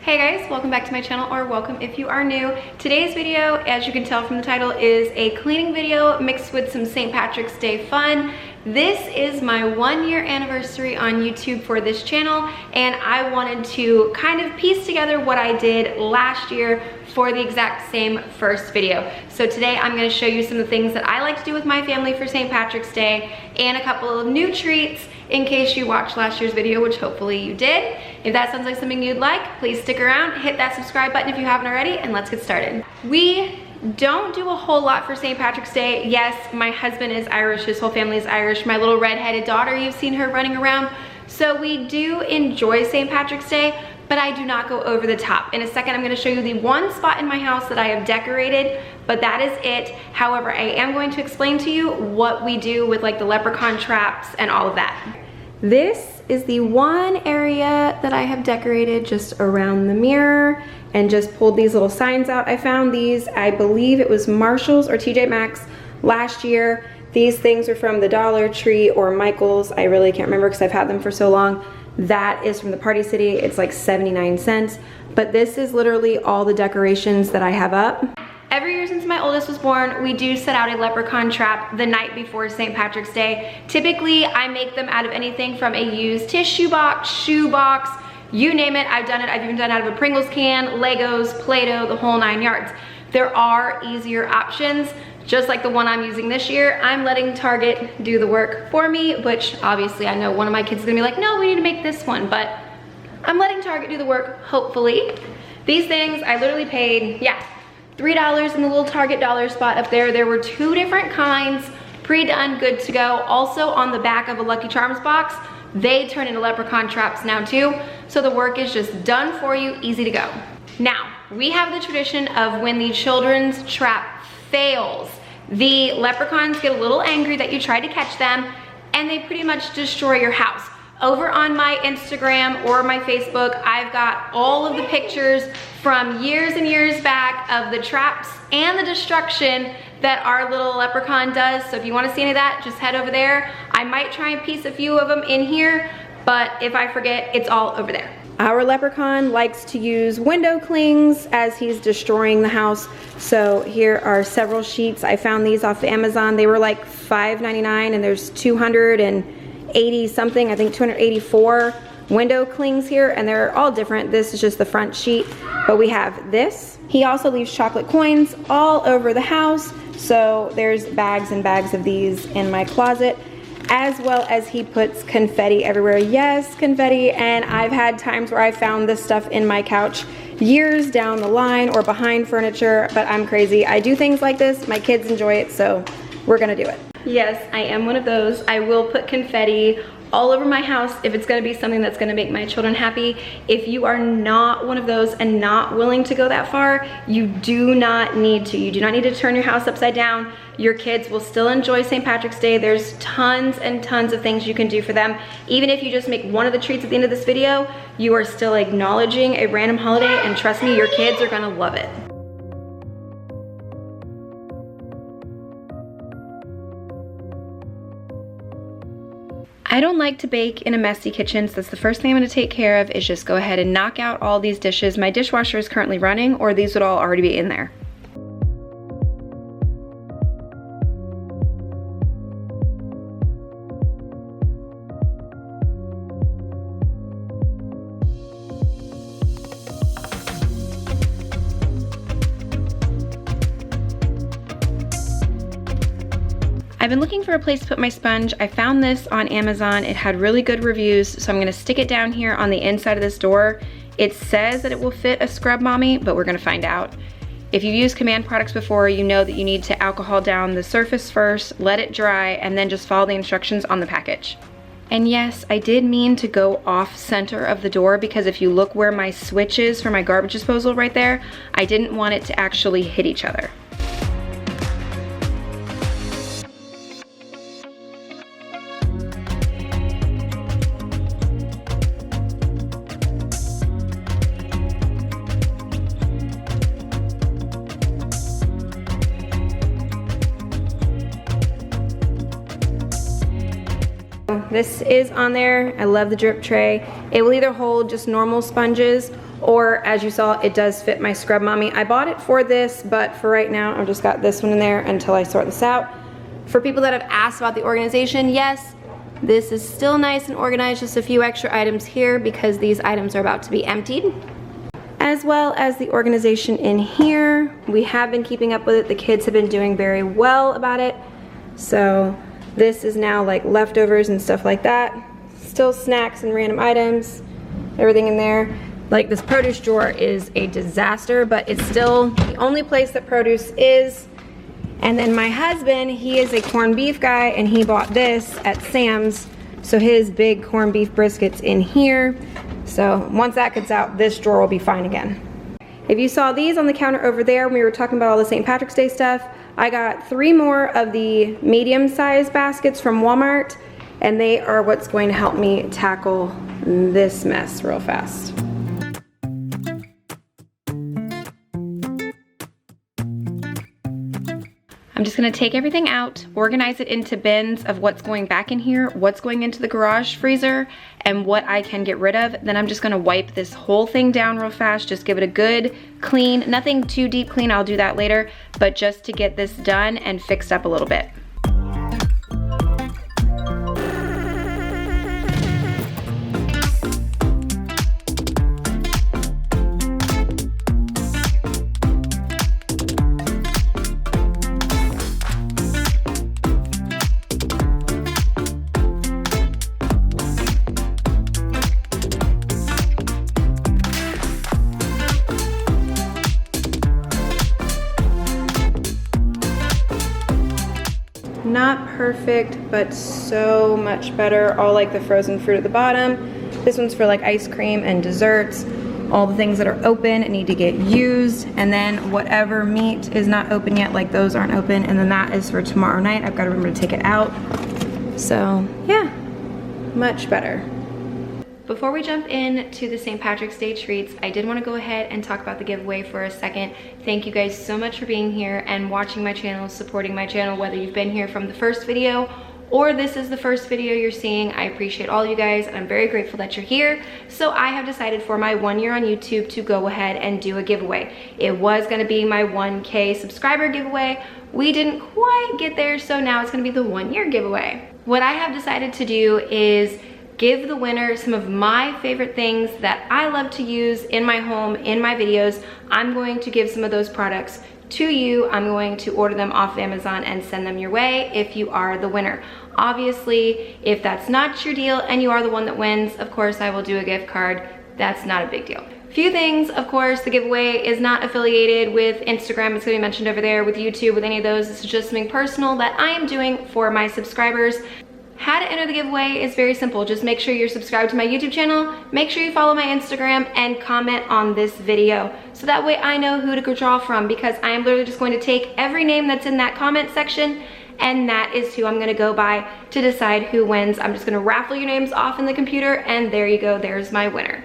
Hey guys, welcome back to my channel, or welcome if you are new. Today's video, as you can tell from the title, is a cleaning video mixed with some St. Patrick's Day fun. This is my 1-year anniversary on YouTube for this channel, and I wanted to kind of piece together what I did last year for the exact same first video. So today I'm going to show you some of the things that I like to do with my family for St. Patrick's Day and a couple of new treats in case you watched last year's video, which hopefully you did. If that sounds like something you'd like, please stick around, hit that subscribe button if you haven't already, and let's get started. We don't do a whole lot for St. Patrick's Day. Yes, my husband is Irish, his whole family is Irish. My little redheaded daughter, you've seen her running around. So we do enjoy St. Patrick's Day, but I do not go over the top. In a second, I'm gonna show you the one spot in my house that I have decorated, but that is it. However, I am going to explain to you what we do with like the leprechaun traps and all of that. This is the one area that I have decorated just around the mirror and just pulled these little signs out. I found these, I believe it was Marshall's or TJ Maxx last year. These things are from the Dollar Tree or Michael's. I really can't remember because I've had them for so long. That is from the Party City. It's like 79 cents. But this is literally all the decorations that I have up. Every year since my oldest was born, we do set out a leprechaun trap the night before St. Patrick's Day. Typically, I make them out of anything from a used tissue box, shoe box, you name it, I've done it. I've even done it out of a Pringles can, Legos, Play-Doh, the whole 9 yards. There are easier options, just like the one I'm using this year. I'm letting Target do the work for me, which obviously I know one of my kids is gonna be like, no, we need to make this one, but I'm letting Target do the work, hopefully. These things, I literally paid, $3 in the little Target dollar spot up there. There were 2 different kinds, pre-done, good to go. Also on the back of a Lucky Charms box, they turn into leprechaun traps now too. So the work is just done for you, easy to go. Now, we have the tradition of when the children's trap fails, the leprechauns get a little angry that you tried to catch them, and they pretty much destroy your house. Over on my Instagram or my Facebook, I've got all of the pictures from years and years back of the traps and the destruction that our little leprechaun does. So if you want to see any of that, just head over there. I might try and piece a few of them in here, but if I forget, it's all over there. Our leprechaun likes to use window clings as he's destroying the house. So here are several sheets. I found these off Amazon. They were like $5.99 and there's 280 something, I think 284 window clings here, and they're all different. This is just the front sheet, but we have this. He also leaves chocolate coins all over the house. So there's bags and bags of these in my closet, as well as he puts confetti everywhere. Yes, confetti. And I've had times where I found this stuff in my couch years down the line or behind furniture, but I'm crazy. I do things like this. My kids enjoy it, so we're gonna do it. Yes, I am one of those. I will put confetti all over my house if it's gonna be something that's gonna make my children happy. If you are not one of those and not willing to go that far, you do not need to. You do not need to turn your house upside down. Your kids will still enjoy St. Patrick's Day. There's tons and tons of things you can do for them. Even if you just make one of the treats at the end of this video, you are still acknowledging a random holiday, and trust me, your kids are gonna love it. I don't like to bake in a messy kitchen, so that's the first thing I'm gonna take care of is just go ahead and knock out all these dishes. My dishwasher is currently running, or these would all already be in there. I've been looking for a place to put my sponge. I found this on Amazon. It had really good reviews, so I'm gonna stick it down here on the inside of this door. It says that it will fit a Scrub Mommy, but we're gonna find out. If you've used Command products before, you know that you need to alcohol down the surface first, let it dry, and then just follow the instructions on the package. And yes, I did mean to go off center of the door, because if you look where my switch is for my garbage disposal right there, I didn't want it to actually hit each other. This is on there. I love the drip tray. It will either hold just normal sponges or as you saw, it does fit my Scrub Mommy. I bought it for this, but for right now, I've just got this one in there until I sort this out. For people that have asked about the organization, yes, this is still nice and organized, just a few extra items here because these items are about to be emptied. As well as the organization in here. We have been keeping up with it. The kids have been doing very well about it. So this is now like leftovers and stuff like that. Still snacks and random items, everything in there. Like this produce drawer is a disaster, but it's still the only place that produce is. And then my husband, he is a corned beef guy, and he bought this at Sam's. So his big corned beef brisket's in here. So once that gets out, this drawer will be fine again. If you saw these on the counter over there when we were talking about all the St. Patrick's Day stuff, I got 3 more of the medium-sized baskets from Walmart, and they are what's going to help me tackle this mess real fast. I'm just gonna take everything out, organize it into bins of what's going back in here, what's going into the garage freezer, and what I can get rid of. Then I'm just gonna wipe this whole thing down real fast, just give it a good clean, nothing too deep clean, I'll do that later, but just to get this done and fixed up a little bit. Not perfect, but so much better. All like the frozen fruit at the bottom. This one's for like ice cream and desserts. All the things that are open need to get used. And then whatever meat is not open yet, like those aren't open. And then that is for tomorrow night. I've got to remember to take it out. So yeah, much better. Before we jump into the St. Patrick's Day treats, I did want to go ahead and talk about the giveaway for a second. Thank you guys so much for being here and watching my channel, supporting my channel, whether you've been here from the first video or this is the first video you're seeing. I appreciate all you guys and I'm very grateful that you're here. So I have decided for my 1 year on YouTube to go ahead and do a giveaway. It was going to be my 1K subscriber giveaway. We didn't quite get there, so now it's going to be the 1 year giveaway. What I have decided to do is give the winner some of my favorite things that I love to use in my home, in my videos. I'm going to give some of those products to you. I'm going to order them off of Amazon and send them your way if you are the winner. Obviously, if that's not your deal and you are the one that wins, of course I will do a gift card. That's not a big deal. Few things, of course, the giveaway is not affiliated with Instagram. It's gonna be mentioned over there, with YouTube, with any of those. This is just something personal that I am doing for my subscribers. How to enter the giveaway is very simple. Just make sure you're subscribed to my YouTube channel, make sure you follow my Instagram, and comment on this video. So that way I know who to draw from, because I am literally just going to take every name that's in that comment section, and that is who I'm gonna go by to decide who wins. I'm just gonna raffle your names off in the computer, and there you go, there's my winner.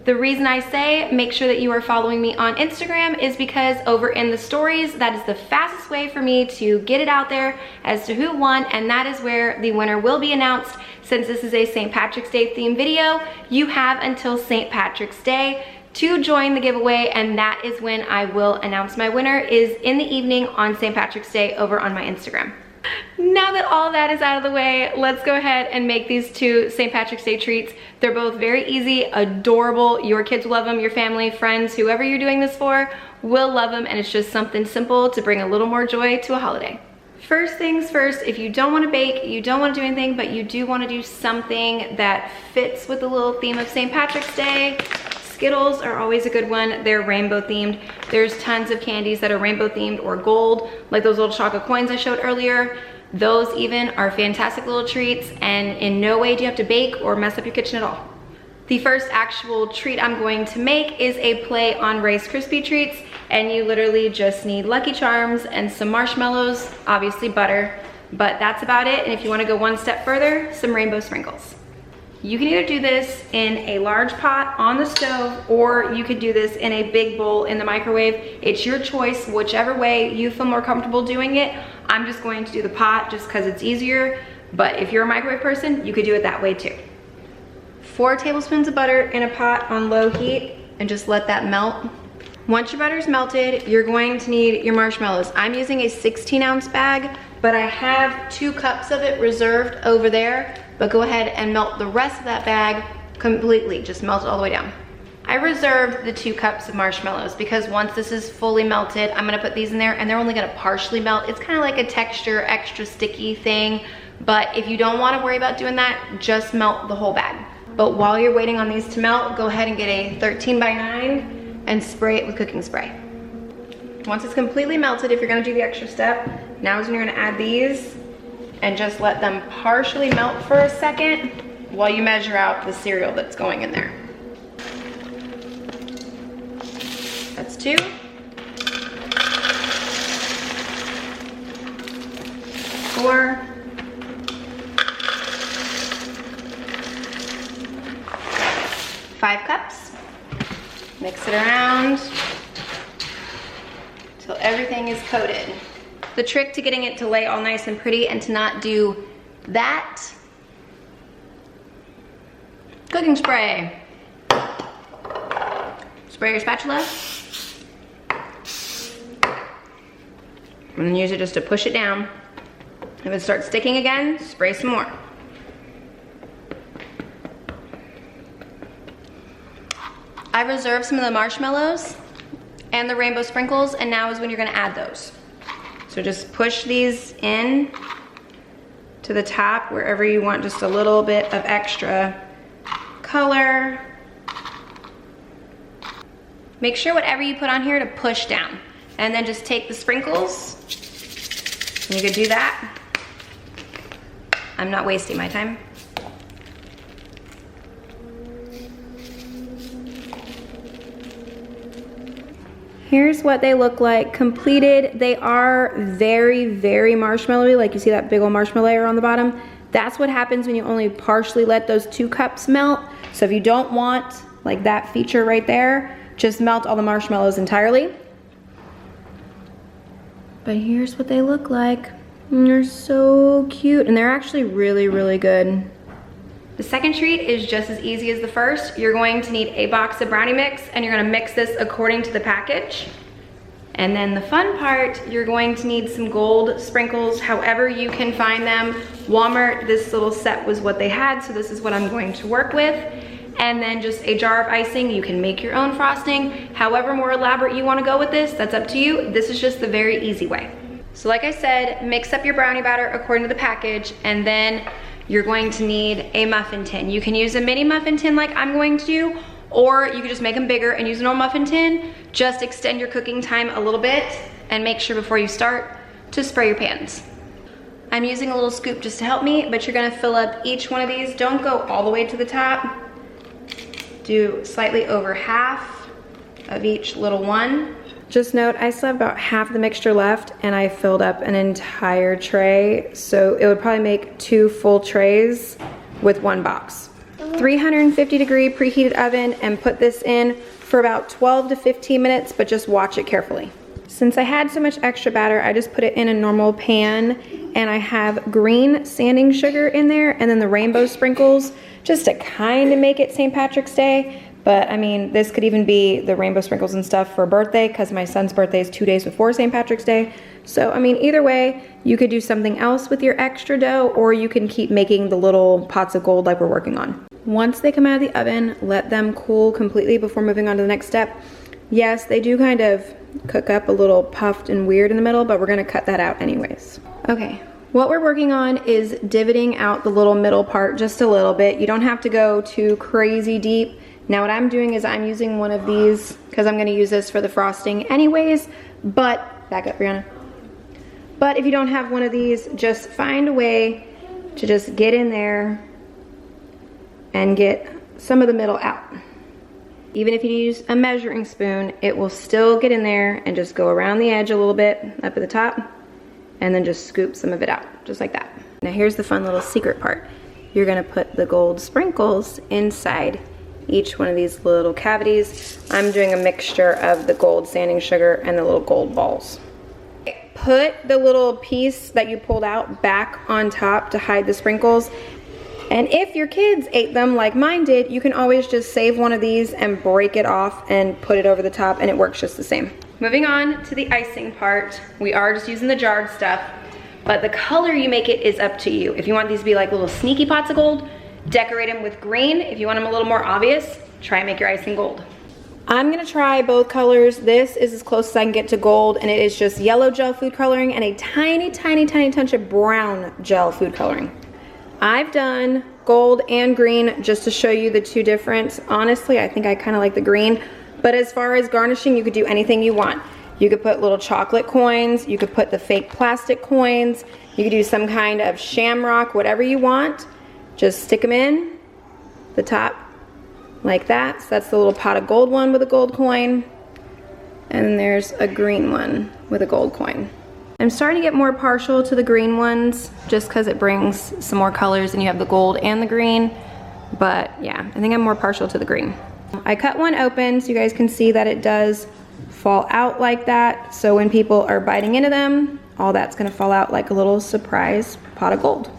The reason I say make sure that you are following me on Instagram is because over in the stories, that is the fastest way for me to get it out there as to who won, and that is where the winner will be announced. Since this is a St. Patrick's Day themed video, you have until St. Patrick's Day to join the giveaway, and that is when I will announce my winner, is in the evening on St. Patrick's Day over on my Instagram. Now that all that is out of the way, let's go ahead and make these 2 St. Patrick's Day treats. They're both very easy, adorable. Your kids will love them, your family, friends, whoever you're doing this for will love them, and it's just something simple to bring a little more joy to a holiday. First things first, if you don't want to bake, you don't want to do anything, but you do want to do something that fits with the little theme of St. Patrick's Day, Skittles are always a good one. They're rainbow themed. There's tons of candies that are rainbow themed or gold, like those little chocolate coins I showed earlier. Those even are fantastic little treats, and in no way do you have to bake or mess up your kitchen at all. The first actual treat I'm going to make is a play on Rice Krispie treats, and you literally just need Lucky Charms and some marshmallows, obviously butter, but that's about it. And if you want to go one step further, some rainbow sprinkles. You can either do this in a large pot on the stove, or you could do this in a big bowl in the microwave. It's your choice, whichever way you feel more comfortable doing it. I'm just going to do the pot just because it's easier, but if you're a microwave person, you could do it that way too. 4 tablespoons of butter in a pot on low heat. and just let that melt. Once your butter's melted, you're going to need your marshmallows. I'm using a 16-ounce bag, but I have 2 cups of it reserved over there. But go ahead and melt the rest of that bag completely. Just melt it all the way down. I reserved the 2 cups of marshmallows because once this is fully melted, I'm gonna put these in there and they're only gonna partially melt. It's kind of like a texture, extra sticky thing. But if you don't wanna worry about doing that, just melt the whole bag. But while you're waiting on these to melt, go ahead and get a 13x9 and spray it with cooking spray. Once it's completely melted, if you're gonna do the extra step, now is when you're gonna add these and just let them partially melt for a second while you measure out the cereal that's going in there. That's 2. 4. 5 cups. Mix it around until everything is coated. The trick to getting it to lay all nice and pretty and to not do that, cooking spray. Spray your spatula. And use it just to push it down. If it starts sticking again, spray some more. I reserved some of the marshmallows and the rainbow sprinkles, and now is when you're gonna add those. So just push these in to the top wherever you want just a little bit of extra color. Make sure whatever you put on here to push down. And then just take the sprinkles, and you could do that. I'm not wasting my time. Here's what they look like completed. They are very, very marshmallowy. Like you see that big old marshmallow layer on the bottom. That's what happens when you only partially let those 2 cups melt. So if you don't want like that feature right there, just melt all the marshmallows entirely. But here's what they look like. And they're so cute, and they're actually really, really good. The second treat is just as easy as the first. You're going to need a box of brownie mix, and you're gonna mix this according to the package. And then the fun part, you're going to need some gold sprinkles, however you can find them. Walmart, this little set was what they had, so this is what I'm going to work with. And then just a jar of icing. You can make your own frosting. However more elaborate you wanna go with this, that's up to you. This is just the very easy way. So like I said, mix up your brownie batter according to the package, and then you're going to need a muffin tin. You can use a mini muffin tin like I'm going to do, or you can just make them bigger and use an old muffin tin. Just extend your cooking time a little bit and make sure before you start to spray your pans. I'm using a little scoop just to help me, but you're gonna fill up each one of these. Don't go all the way to the top. Do slightly over half of each little one. Just note, I still have about half the mixture left, and I filled up an entire tray, so it would probably make 2 full trays with 1 box. 350-degree preheated oven, and put this in for about 12 to 15 minutes, but just watch it carefully. Since I had so much extra batter, I just put it in a normal pan, and I have green sanding sugar in there, and then the rainbow sprinkles, just to kind of make it St. Patrick's Day. But I mean, this could even be the rainbow sprinkles and stuff for birthday, because my son's birthday is 2 days before St. Patrick's Day. So I mean, either way, you could do something else with your extra dough, or you can keep making the little pots of gold like we're working on. Once they come out of the oven, let them cool completely before moving on to the next step. Yes, they do kind of cook up a little puffed and weird in the middle, but we're gonna cut that out anyways. Okay. What we're working on is divoting out the little middle part just a little bit. You don't have to go too crazy deep. Now what I'm doing is I'm using one of these because I'm gonna use this for the frosting anyways, but, back up Brianna. But if you don't have one of these, just find a way to just get in there and get some of the middle out. Even if you use a measuring spoon, it will still get in there and just go around the edge a little bit up at the top, and then just scoop some of it out, just like that. Now here's the fun little secret part. You're gonna put the gold sprinkles inside each one of these little cavities. I'm doing a mixture of the gold sanding sugar and the little gold balls. Put the little piece that you pulled out back on top to hide the sprinkles. And if your kids ate them like mine did, you can always just save one of these and break it off and put it over the top, and it works just the same. Moving on to the icing part, we are just using the jarred stuff, but the color you make it is up to you. If you want these to be like little sneaky pots of gold, decorate them with green. If you want them a little more obvious, try and make your icing gold. I'm gonna try both colors. This is as close as I can get to gold, and it is just yellow gel food coloring and a tiny, tiny, tiny touch of brown gel food coloring. I've done gold and green just to show you the two difference. Honestly, I think I kind of like the green, but as far as garnishing, you could do anything you want. You could put little chocolate coins, you could put the fake plastic coins, you could do some kind of shamrock, whatever you want. Just stick them in the top like that. So that's the little pot of gold one with a gold coin, and then there's a green one with a gold coin. I'm starting to get more partial to the green ones just because it brings some more colors and you have the gold and the green. But yeah, I think I'm more partial to the green. I cut one open so you guys can see that it does fall out like that. So when people are biting into them, all that's gonna fall out like a little surprise pot of gold.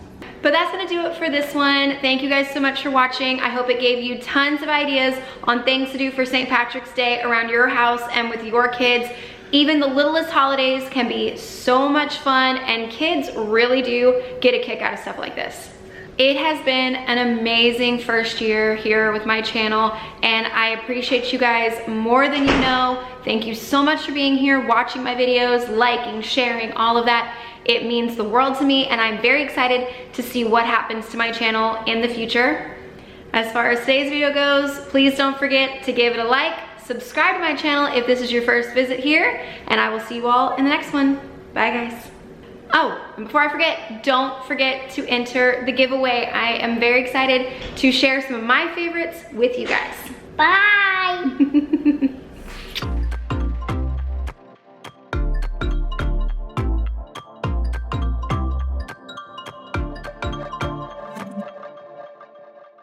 But that's gonna do it for this one. Thank you guys so much for watching. I hope it gave you tons of ideas on things to do for St. Patrick's Day around your house and with your kids. Even the littlest holidays can be so much fun, and kids really do get a kick out of stuff like this. It has been an amazing first year here with my channel, and I appreciate you guys more than you know. Thank you so much for being here, watching my videos, liking, sharing, all of that. It means the world to me, and I'm very excited to see what happens to my channel in the future. As far as today's video goes, please don't forget to give it a like, subscribe to my channel if this is your first visit here, and I will see you all in the next one. Bye guys. Oh, and before I forget, don't forget to enter the giveaway. I am very excited to share some of my favorites with you guys. Bye.